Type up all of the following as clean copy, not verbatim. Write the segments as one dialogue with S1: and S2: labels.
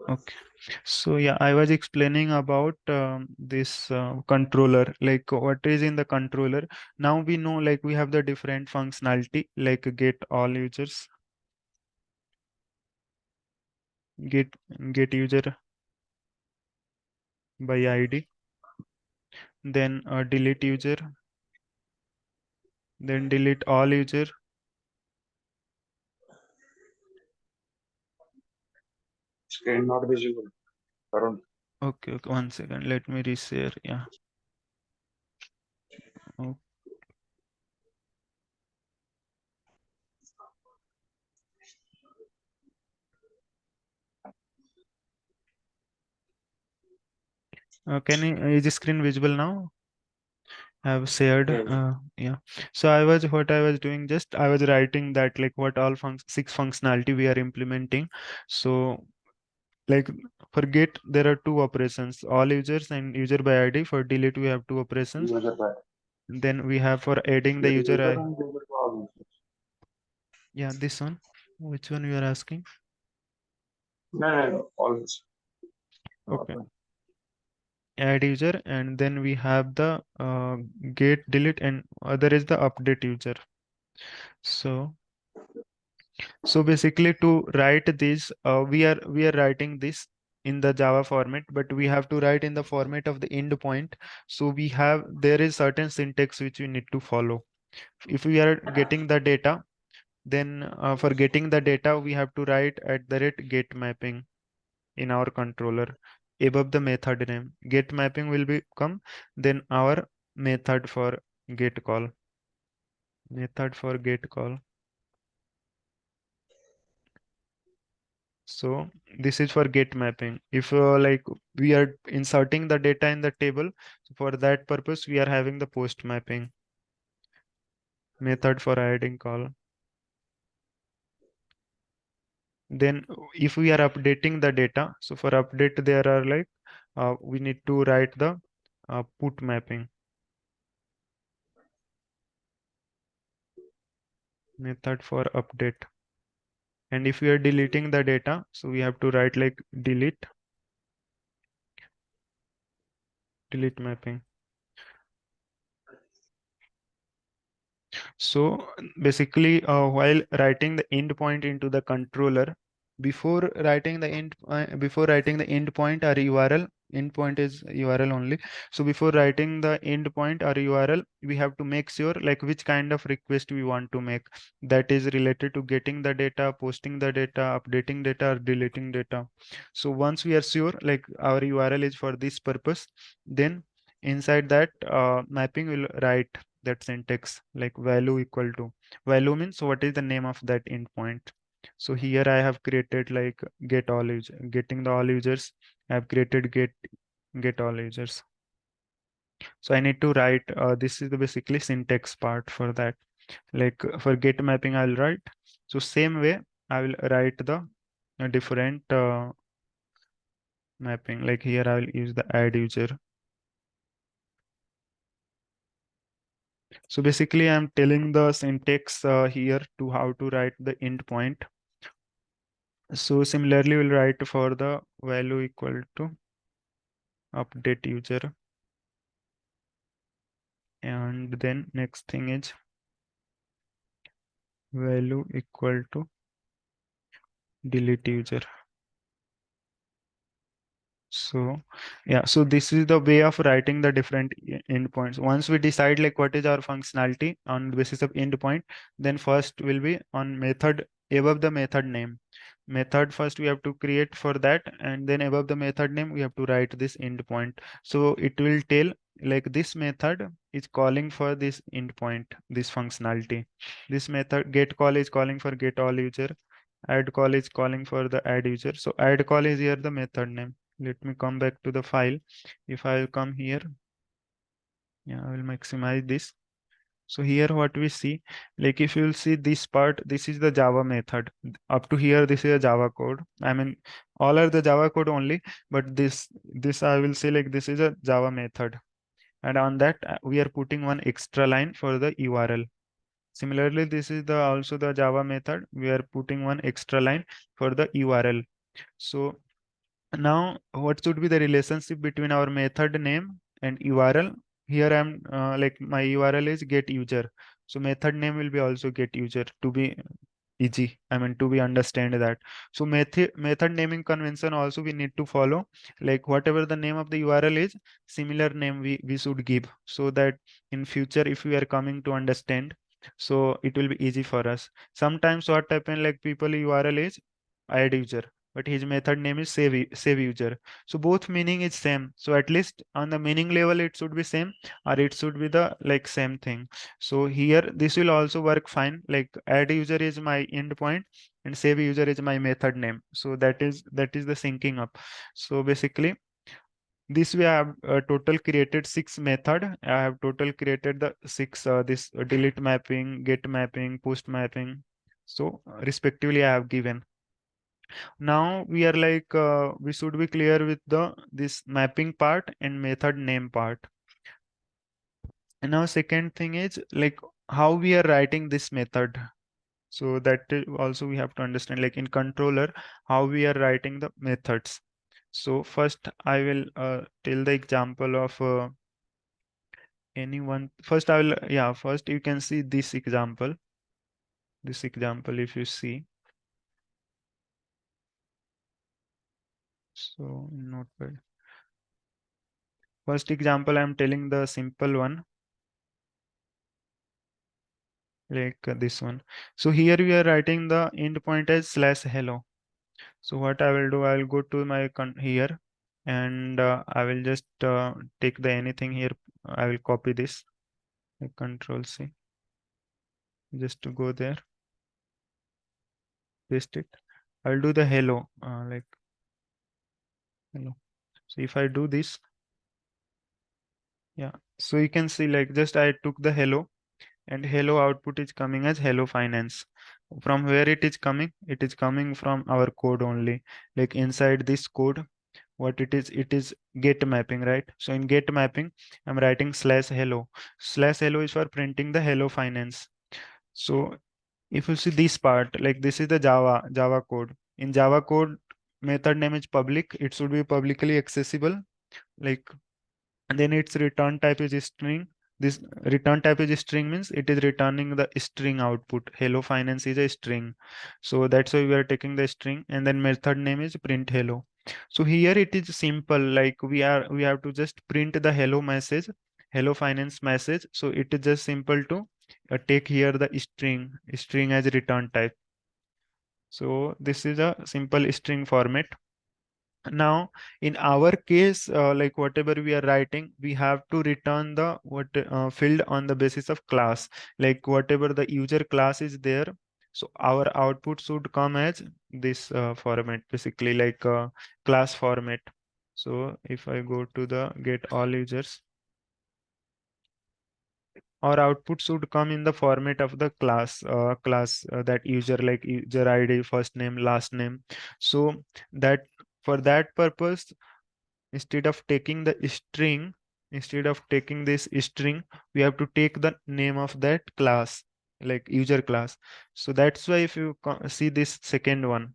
S1: Okay. So yeah, I was explaining about this controller, like what is in the controller. Now we know like we have the different functionality like get all users, get get user by ID, then delete user, then delete all user.
S2: Screen not visible. Arun.
S1: Okay, okay, one second. Let me reshare. Yeah. Oh, can you, is the screen visible now? I have shared.
S2: Yes.
S1: Yeah. So what I was doing, just I was writing that like what all six functionality we are implementing. So like for get there are two operations, all users and user by ID. For delete we have two operations.
S2: User by
S1: Then we have for adding the
S2: get
S1: user
S2: user
S1: I.
S2: and user to all users.
S1: Yeah, this one. Which one you are asking?
S2: No, no, no. Always.
S1: Okay. Add user, and then we have the get delete, and other is the update user. So basically to write this, we are writing this in the Java format, but we have to write in the format of the endpoint. So there is certain syntax which we need to follow. If we are getting the data, then for getting the data, we have to write at the rate get mapping in our controller above the method name. Get mapping will become then our method for get call. Method for get call. So this is for get mapping. If like we are inserting the data in the table, so for that purpose we are having the post mapping method for adding call. Then if we are updating the data, so for update there are like we need to write the put mapping method for update. And if we are deleting the data, so we have to write like delete mapping. So basically, while writing the endpoint into the controller, before writing the endpoint or URL, endpoint is URL only. So before writing the endpoint or URL, we have to make sure like which kind of request we want to make that is related to getting the data, posting the data, updating data, or deleting data. So once we are sure like our URL is for this purpose, then inside that mapping will write that syntax like value equal to value means what is the name of that endpoint. So here I have created like getting the all users. I have created get all users. So I need to write this is the basically syntax part for that. Like for get mapping I'll write. So same way I will write the different mapping. Like here I will use the add user. So basically, I'm telling the syntax here to how to write the endpoint. So similarly, we'll write for the value equal to update user. And then next thing is value equal to delete user. So yeah, so this is the way of writing the different endpoints. Once we decide like what is our functionality on the basis of endpoint, then first will be on method above the method name. Method first we have to create for that, and then above the method name we have to write this endpoint. So it will tell like this method is calling for this endpoint, this functionality. This method get call is calling for get all user. Add call is calling for the add user. So add call is here the method name. Let me come back to the file. If I will come here, yeah, I will maximize this. So here what we see, like if you will see this part, this is the Java method. Up to here, this is a Java code. I mean, all are the Java code only, but this I will say like this is a Java method. And on that, we are putting one extra line for the URL. Similarly, this is the also the Java method. We are putting one extra line for the URL. So Now, what should be the relationship between our method name and URL? Here I'm like my URL is get user. So method name will be also get user to be easy. I mean to be understand that. So method naming convention also we need to follow. Like whatever the name of the URL is, similar name we should give so that in future if we are coming to understand, so it will be easy for us. Sometimes what happen like people URL is add user but his method name is save user, so both meaning is same, so at least on the meaning level it should be same or it should be the like same thing. So here this will also work fine, like add user is my endpoint and save user is my method name, so that is the syncing up. So basically this way I have total created six method. I have total created the six this delete mapping, get mapping, post mapping, so respectively I have given. Now we are like we should be clear with the this mapping part and method name part. And now second thing is like how we are writing this method. So that also we have to understand like in controller how we are writing the methods. So first I will tell the example of anyone. First I will yeah first you can see this example. This example if you see. So in notepad. First example I'm telling the simple one like this one. So here we are writing the endpoint as slash hello. So what I will do, I will go to my here and I will just take the anything here. I will copy this, like control C, just to go there, paste it. I'll do the hello, like hello. So if I do this, yeah. So you can see like just I took the hello and hello output is coming as hello finance. From where it is coming? It is coming from our code only. Like inside this code, what it is get mapping, right? So in get mapping I'm writing slash hello is for printing the hello finance. So if you see this part, like this is the java code. In java code method name is public, it should be publicly accessible, like, and then its return type is string. This return type is string means it is returning the string output. Hello finance is a string, so that's why we are taking the string, and then method name is print hello. So here it is simple, like we have to just print the hello message, hello finance message. So it is just simple to take here the string as return type. So this is a simple string format. Now in our case like whatever we are writing, we have to return the what field on the basis of class, like whatever the user class is there. So our output should come as this format, basically like class format. So if I go to the get all users, our output should come in the format of the class that user, like user id, first name, last name. So that for that purpose, instead of taking the string, instead of taking this string, we have to take the name of that class, like user class. So that's why if you see this second one,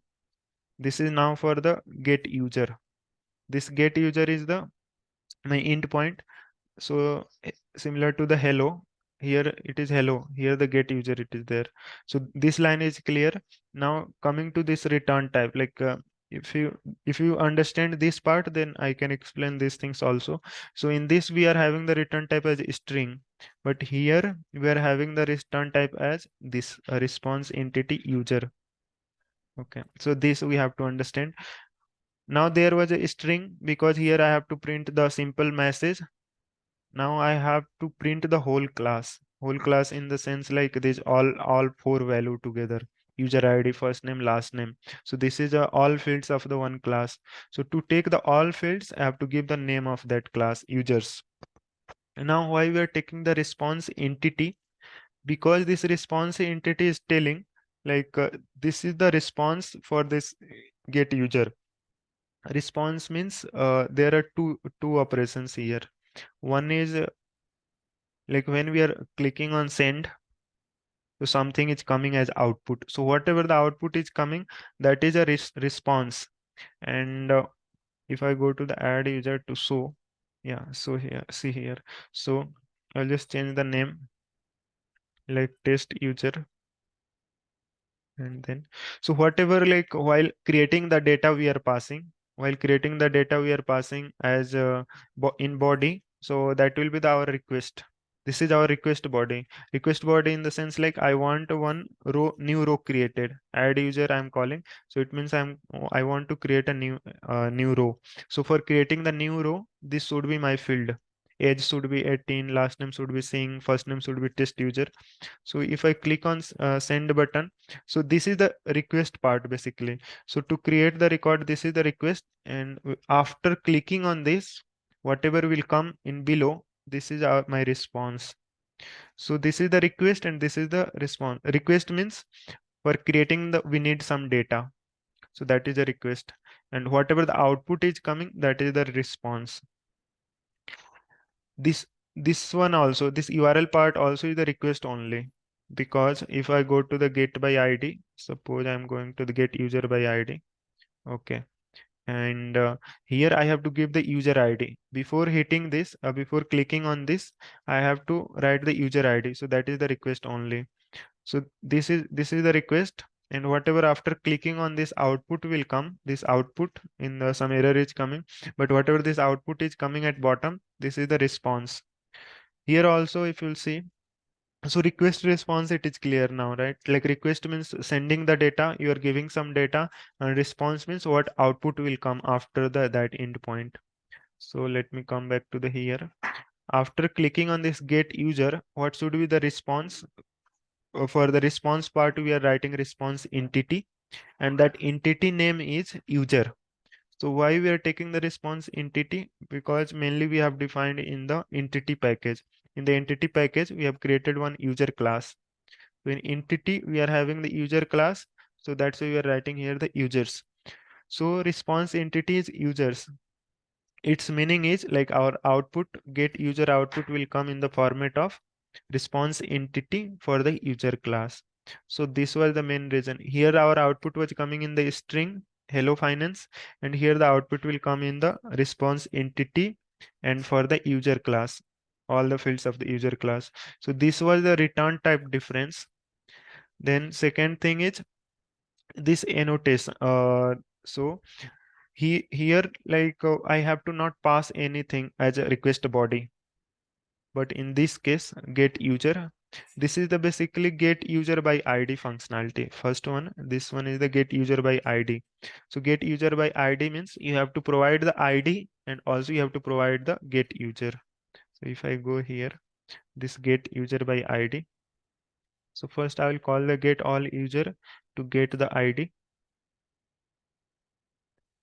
S1: this is now for the get user. This get user is the my endpoint. So similar to the hello, here it is hello, here the get user it is there. So this line is clear. Now coming to this return type, like if you if you understand this part, then I can explain these things also. So in this we are having the return type as string, but here we are having the return type as this response entity user. Okay, so this we have to understand. Now there was a string because here I have to print the simple message. Now I have to print the whole class. Whole class in the sense like this all four value together. User ID, first name, last name. So this is all fields of the one class. So to take the all fields, I have to give the name of that class, users. Now why we are taking the response entity? Because this response entity is telling like this is the response for this get user. Response means there are two operations here. One is like when we are clicking on send, so something is coming as output. So whatever the output is coming, that is a response. And If I go to the add user to show, yeah, so here, see here. So I'll just change the name like test user. And then, so whatever, like while creating the data we are passing, while creating the data we are passing as in body, so that will be our request. This is our request body in the sense like I want one row, new row created, add user I'm calling. So it means I want to create a new row. So for creating the new row, this should be my field. Age should be 18, last name should be Singh, first name should be test user. So if I click on send button, so this is the request part basically. So to create the record, this is the request, and after clicking on this, whatever will come in below, this is my response. So this is the request and this is the response. Request means for creating the we need some data. So that is the request, and whatever the output is coming, that is the response. This this one also, this URL part also is the request only, because if I go to the get by ID, suppose I'm going to the get user by ID. Okay. And here I have to give the user ID before hitting this, before clicking on this, I have to write the user ID. So that is the request only. So this is the request, and whatever after clicking on this output will come, this output in the some error is coming, but whatever this output is coming at bottom, this is the response. Here also, if you'll see, so request response, it is clear now, right? Like request means sending the data, you are giving some data, and response means what output will come after that endpoint. So let me come back to the here. After clicking on this get user, what should be the response? For the response part, we are writing response entity, and that entity name is user. So why we are taking the response entity? Because mainly we have defined in the entity package. In the entity package, we have created one user class. So in entity, we are having the user class. So that's why we are writing here the users. So response entity is users. Its meaning is like our output, get user output will come in the format of response entity for the user class. So this was the main reason. Here our output was coming in the string hello finance, and here the output will come in the response entity and for the user class, all the fields of the user class. So this was the return type difference. Then second thing is this annotation. So here like I have to not pass anything as a request body, but in this case get user, this is the basically get user by ID functionality. First one, this one is the get user by ID. So get user by ID means you have to provide the ID and also you have to provide the get user. So if I go here, this get user by ID, so first I will call the get all user to get the ID.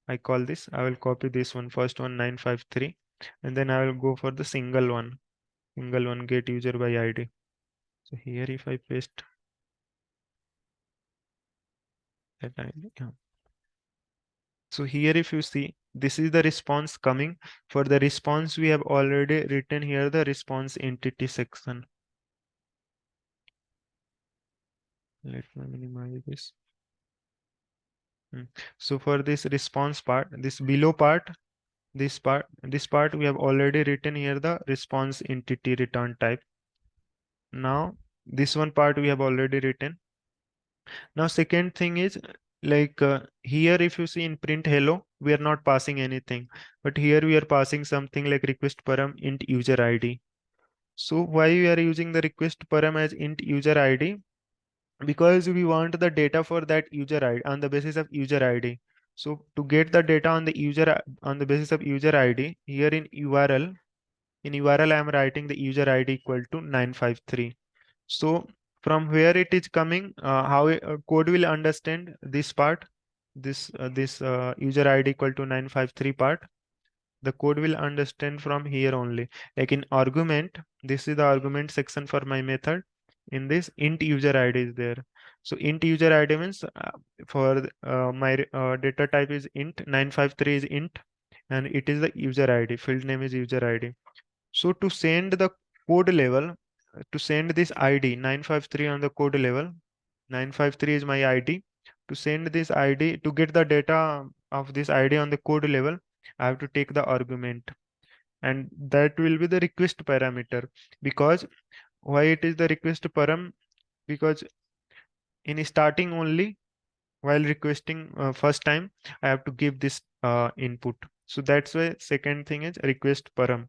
S1: I call this, I will copy this one, first one 953, and then I will go for the single one get user by ID. So here if I paste that ID, yeah. So here if you see, this is the response coming. For the response, we have already written here the response entity section. Let me minimize this. Hmm. So for this response part, this below part, this part we have already written here the response entity return type. Now this one part we have already written. Now second thing is like here if you see in print hello, we are not passing anything, but here we are passing something like request param int user ID. So why we are using the request param as int user ID? Because we want the data for that user ID on the basis of user ID. So to get the data on the on the basis of user ID, here in URL I am writing the user ID equal to 953. So from where it is coming, how code will understand this part, this user ID equal to 953 part. The code will understand from here only. Like in argument, this is the argument section for my method. In this int user ID is there. So int user ID means for my data type is int, 953 is int, and it is the user ID. Field name is user ID. So to send the code level, to send this ID 953 on the code level, 953 is my ID. To send this ID, to get the data of this ID on the code level, I have to take the argument, and that will be the request parameter. Because why it is the request param? Because in starting only, while requesting first time, I have to give this input. So that's why second thing is request param.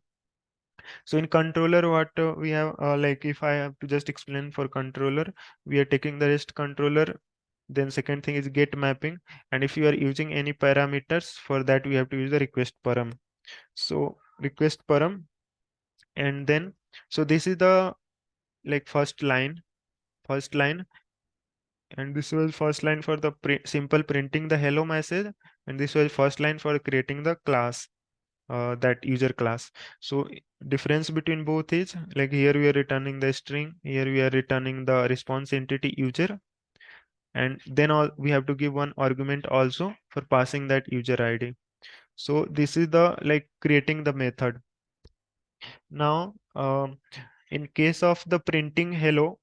S1: So in controller, what we have, like if I have to just explain for controller, we are taking the rest controller. Then second thing is get mapping. And if you are using any parameters, for that we have to use the request param. So request param, and then, so this is the like first line, and this was first line for the simple printing the hello message, and this was first line for creating the class, that user class. So difference between both is like here we are returning the string, here we are returning the response entity user, and then all we have to give one argument also for passing that user ID. So this is the like creating the method. Now, in case of the printing hello,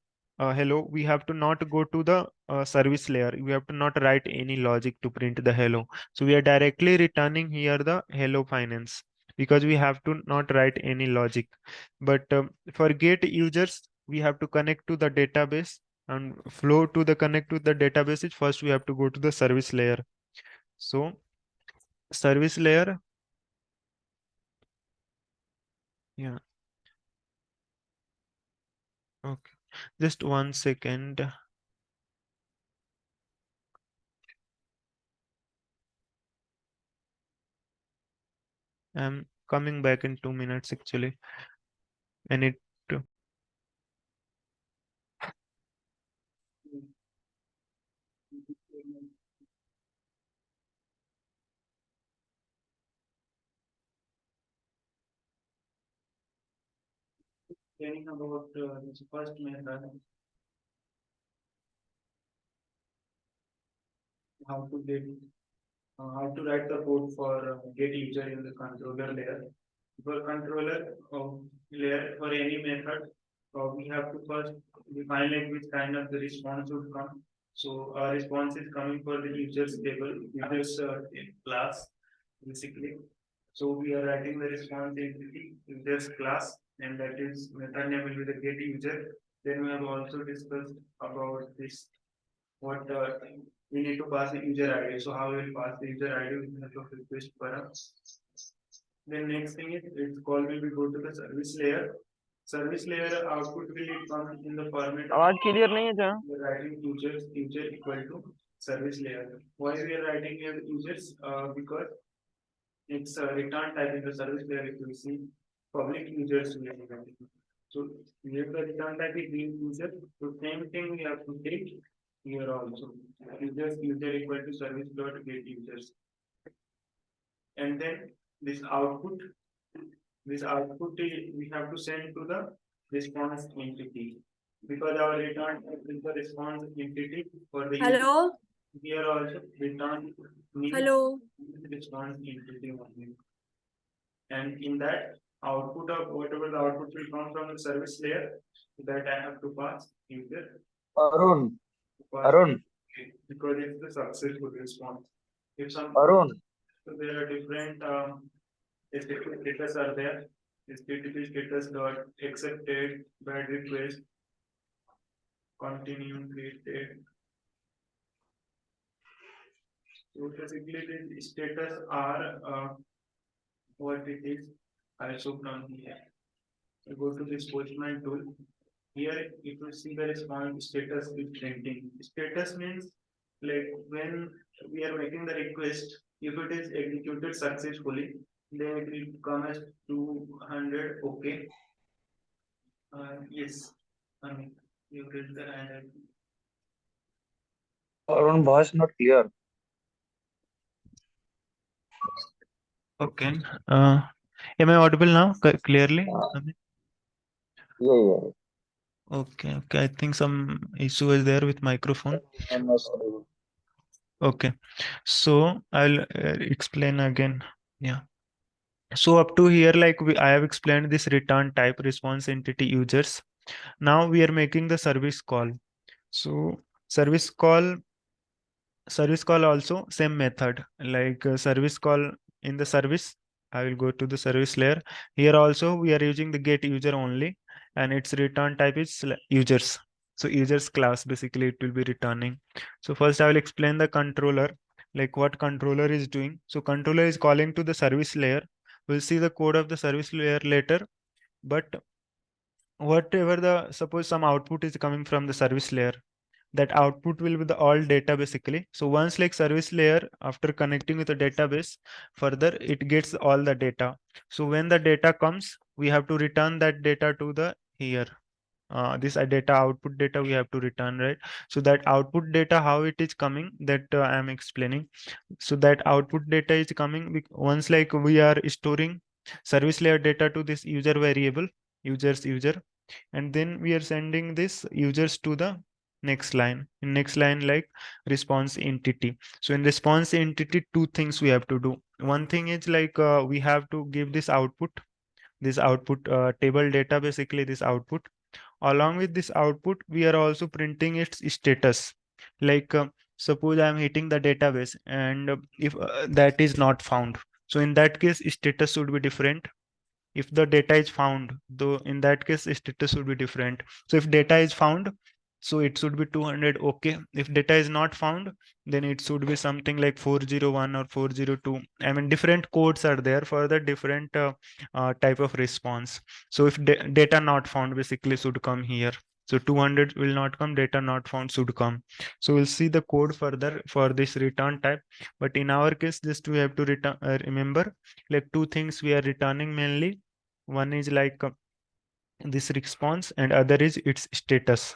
S1: we have to not go to the service layer. We have to not write any logic to print the hello. So we are directly returning here the hello finance, because we have to not write any logic. But for get users, we have to connect to the database, and flow to the connect to the database is first we have to go to the service layer. So service layer, yeah, okay. Just 1 second. I'm coming back in 2 minutes actually. I need to. Learning about this first method, how to get, how to write the code for get user in the controller layer. For controller layer, for any method, we have to first define like which kind of the response would come. So our response is coming for the users table, users class, basically. So we are writing the response entity users class, and that is method name will be the get user. Then we have also discussed about this what we need to pass the user ID. So how we will pass the user ID with the help of request param. Then next thing is it's called will be go to the service layer. Service layer output will come in the format of
S3: आवाज clear नहीं है जहाँ
S1: we are writing users user equal to service layer. Why we are writing here users? Because it's a return type in the service layer. If you see public users we are writing. So here the return type is being user. So same thing we have to take here also. Users user equal to service dot get users, and then this output we have to send to the response entity, because our return is the response entity for the user.
S4: Hello,
S1: Here also return means
S4: hello.
S1: response entity only. And in that output of whatever the output will come from the service layer, that I have to pass user
S3: Arun,
S1: pass
S3: Arun,
S1: because it's the successful response. If some
S3: Arun.
S1: so there are different status are there. HTTP status dot accepted, bad request, continue created. So basically the status are what it is. I show from here. I go to this postman tool. Here you will see the response status is printing. Status means like when we are making the request, if it is executed successfully, then it will come as 200. Okay. Yes. I mean, you read the and
S3: Arun, voice not clear.
S1: okay. Uh, am I audible now clearly?
S3: Uh,
S1: I mean,
S3: yeah.
S1: okay. Okay. I think some issue is there with microphone.
S3: I'm not audible.
S1: Okay. So I'll explain again. Yeah. So up to here, like I have explained this return type response entity users. Now we are making the service call. So service call, service call also same method like service call in the service, I will go to the service layer. Here also we are using the get user only, and its return type is users. So users class basically it will be returning. So first I will explain the controller, like what controller is doing. So controller is calling to the service layer. We'll see the code of the service layer later, but whatever the suppose some output is coming from the service layer, that output will be the all data basically. So once like service layer after connecting with the database, further it gets all the data. So when the data comes, we have to return that data to the here. This data output data we have to return, right? So that output data how it is coming, that I am explaining. So that output data is coming once like we are storing service layer data to this user variable, users user, and then we are sending this users to the next line. In next line like response entity. So in response entity, two things we have to do. One thing is like we have to give this output table data basically, this output. Along with this output, we are also printing its status. Like suppose I am hitting the database, and if that is not found, so in that case status should be different. If the data is found, though in that case status should be different. So if data is found, so it should be 200, okay. If data is not found, then it should be something like 401 or 402. I mean different codes are there for the different type of response. So if data not found basically should come here. So 200 will not come, data not found should come. So we'll see the code further for this return type. But in our case, just we have to return remember like two things we are returning mainly. One is like this response, and other is its status.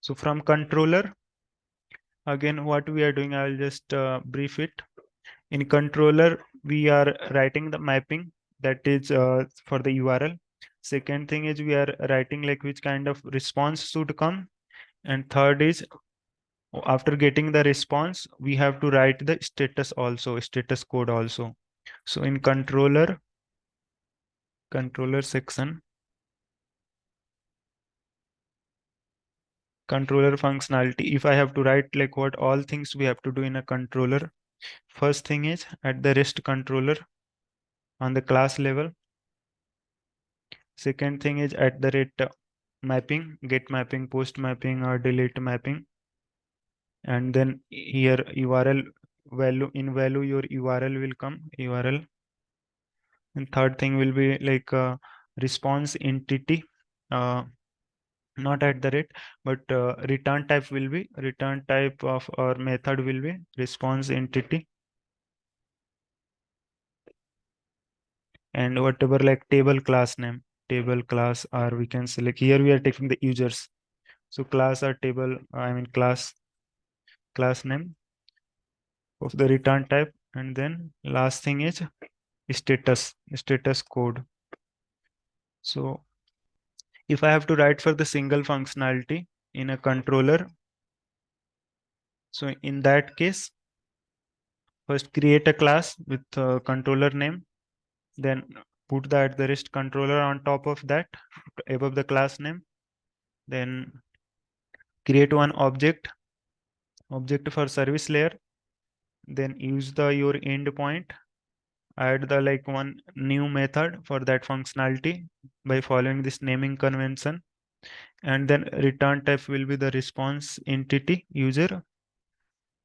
S1: So from controller, again, what we are doing, I will just brief it. In controller, we are writing the mapping that is for the URL. Second thing is we are writing like which kind of response should come. And third is after getting the response, we have to write the status also, status code also. So in controller section, controller functionality, if I have to write like what all things we have to do in a controller, first thing is at the rest controller on the class level. Second thing is at the rate mapping, get mapping, post mapping, or delete mapping. And then here URL value, in value your URL will come, URL. And third thing will be like response entity, not at the rate, but return type will be, return type of our method will be response entity. And whatever like table class name, table class, or we can select here we are taking the users. So class or table, I mean class name of the return type. And then last thing is status code. So if I have to write for the single functionality in a controller, so in that case, first create a class with controller name, then put the at the rest controller on top of that, above the class name. Then create one object for service layer. Then use the your endpoint, add the like one new method for that functionality by following this naming convention. And then return type will be the response entity user.